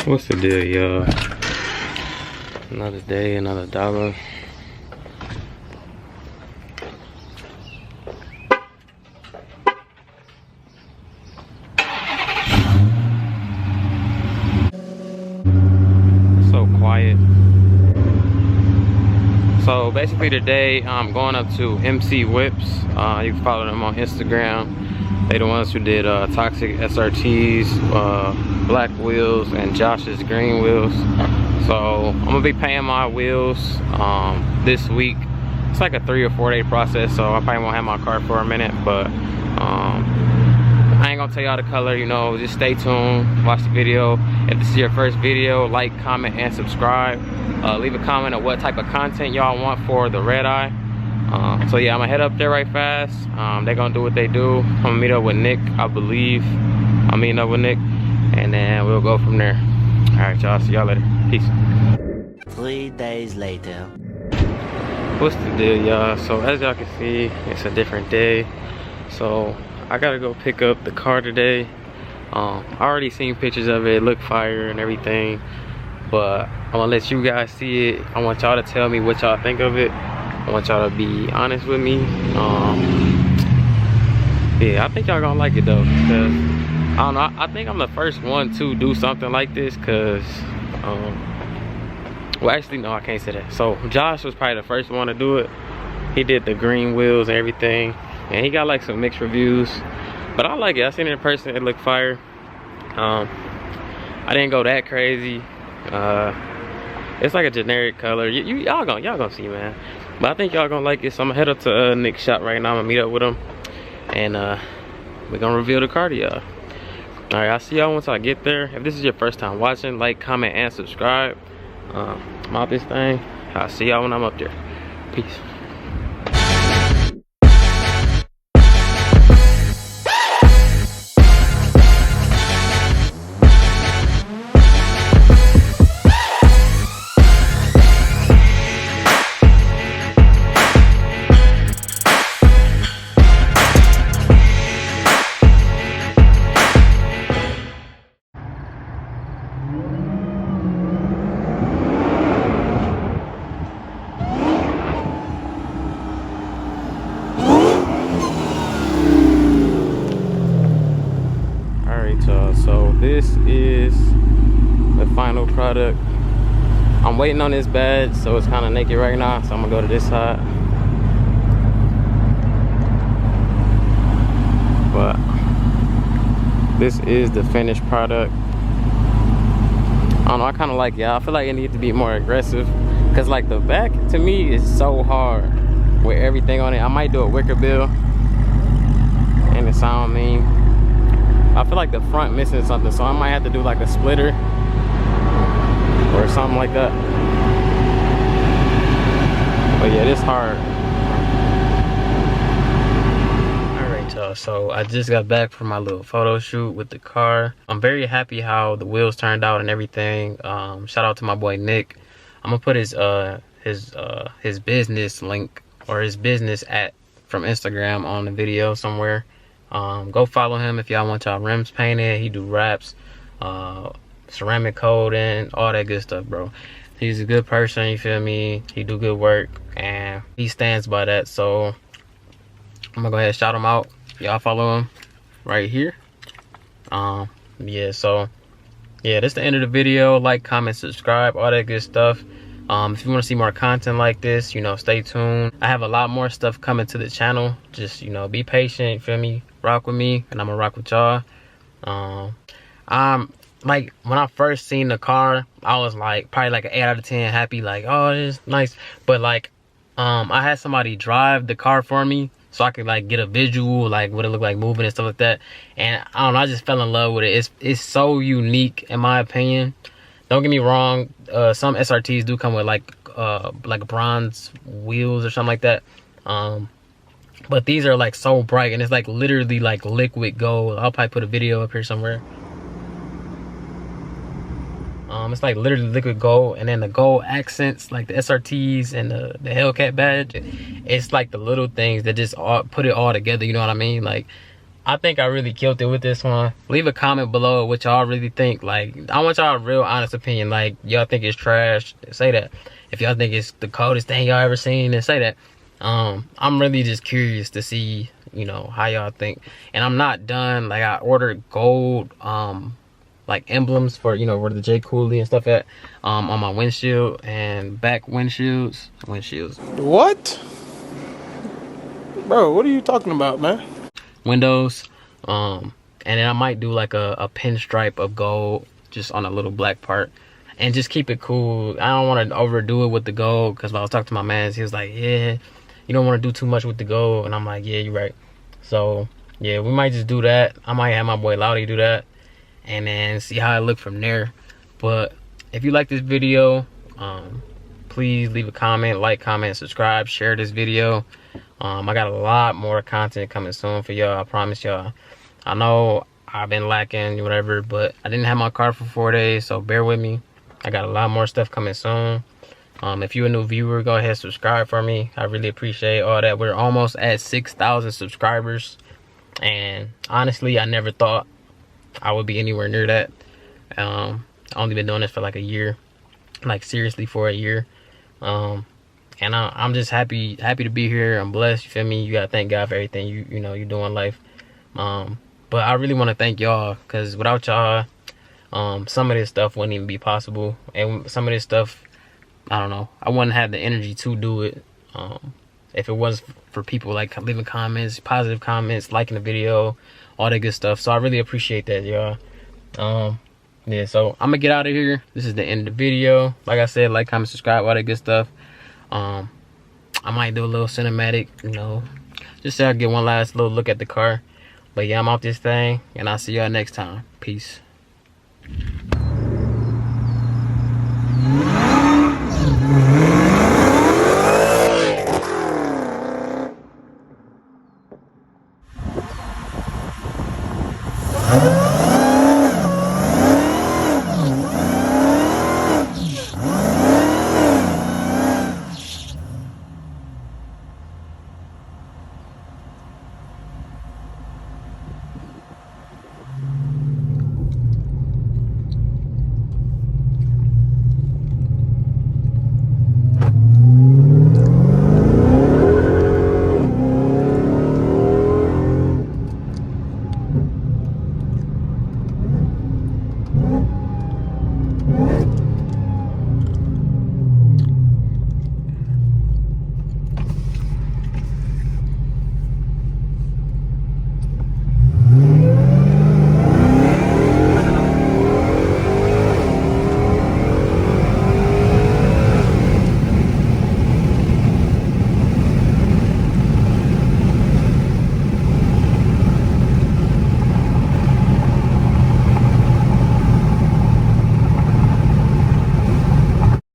What's the deal, y'all? Another day, another dollar. So quiet. So basically today I'm going up to MC Whips. You can follow them on Instagram. They the ones who did Toxic SRTs, black wheels, and Josh's green wheels. So I'm gonna be paying my wheels this week. It's like a 3 or 4 day process, so I probably won't have my car for a minute, but I ain't gonna tell y'all the color, you know, just stay tuned, watch the video. If this is your first video, like, comment, and subscribe. Leave a comment on what type of content y'all want for the Redeye. So yeah, I'm gonna head up there right fast. They're gonna do what they do. I'm gonna meet up with Nick, I believe. I'm meeting up with Nick, and then we'll go from there. All right, y'all, see y'all later. Peace. 3 days later. What's the deal, y'all? So as y'all can see, it's a different day. So I gotta go pick up the car today. I already seen pictures of it, look fire and everything, but I'm gonna let you guys see it. I want y'all to tell me what y'all think of it. I want y'all to be honest with me. Yeah, I think y'all gonna like it though, because I don't know, I think I'm the first one to do something like this, because well, actually no, I can't say that. So Josh was probably the first one to do it. He did the green wheels and everything, and he got like some mixed reviews, but I like it. I seen it in person, it looked fire. I didn't go that crazy. It's like a generic color. Y'all gonna see, man. But I think y'all gonna like it. So I'm gonna head up to Nick's shop right now. I'm gonna meet up with him, and we're gonna reveal the car to y'all. All right, I'll see y'all once I get there. If this is your first time watching, like, comment, and subscribe. I'm out this thing. I'll see y'all when I'm up there. Peace. So this is the final product. I'm waiting on this badge, so it's kind of naked right now, so I'm gonna go to this side. But this is the finished product. I don't know, I kind of like it. I feel like it needs to be more aggressive, because like the back to me is so hard with everything on it. I might do a wicker bill and the sound mean. I feel like the front missing something, so I might have to do like a splitter or something like that. But yeah, this hard. All right, y'all, so I just got back from my little photo shoot with the car. I'm very happy how the wheels turned out and everything. Shout out to my boy Nick. I'm gonna put his business link or his business from Instagram on the video somewhere. Go follow him if y'all want y'all rims painted. He do wraps, ceramic coating, all that good stuff, bro. He's a good person, you feel me? He do good work, and he stands by that. So I'm gonna go ahead and shout him out. Y'all follow him right here. Yeah, so yeah, that's the end of the video. Like, comment, subscribe, all that good stuff. If you want to see more content like this, you know, stay tuned. I have a lot more stuff coming to the channel. Just, you know, be patient, you feel me? Rock with me, and I'm gonna rock with y'all. I'm like, when I first seen the car, I was like probably like an 8 out of 10 happy, like, oh, it's nice. But like I had somebody drive the car for me so I could like get a visual, like what it looked like moving and stuff like that. And I don't know, I just fell in love with it. It's so unique in my opinion. Don't get me wrong, some SRTs do come with like bronze wheels or something like that. But these are like so bright, and it's like literally like liquid gold. I'll probably put a video up here somewhere. It's like literally liquid gold, and then the gold accents like the SRTs and the Hellcat badge. It's like the little things that just put it all together, you know what I mean? Like I think I really killed it with this one. Leave a comment below what y'all really think. Like, I want y'all a real honest opinion. Like, y'all think it's trash, say that. If y'all think it's the coldest thing y'all ever seen, then say that. I'm really just curious to see, you know, how y'all think. And I'm not done. Like, I ordered gold like emblems for, you know, where the j.koolii and stuff at, on my windshield and back windshields. What? Bro, what are you talking about, man? Windows. And then I might do like a pinstripe of gold just on a little black part and just keep it cool. I don't want to overdo it with the gold, because when I was talking to my man, he was like, yeah, you don't want to do too much with the gold. And I'm like, yeah, you're right. So yeah, we might just do that. I might have my boy Loudy do that and then see how it look from there. But if you like this video, please leave a comment, like, comment, subscribe, share this video. I got a lot more content coming soon for y'all, I promise y'all. I know I've been lacking, whatever, but I didn't have my car for 4 days, so bear with me. I got a lot more stuff coming soon. If you're a new viewer, go ahead and subscribe for me. I really appreciate all that. We're almost at 6,000 subscribers, and honestly, I never thought I would be anywhere near that. I've only been doing this for like a year, like seriously for a year. And I'm just happy to be here. I'm blessed, you feel me? You gotta thank God for everything you know you do in life. But I really want to thank y'all, because without y'all, some of this stuff wouldn't even be possible. And some of this stuff, I don't know, I wouldn't have the energy to do it if it was for people like leaving comments, positive comments, liking the video, all that good stuff. So I really appreciate that, y'all. Yeah, so I'm gonna get out of here. This is the end of the video. Like I said, like, comment, subscribe, all that good stuff. I might do a little cinematic, you know, just so I get one last little look at the car. But yeah, I'm out this thing, and I'll see y'all next time. Peace.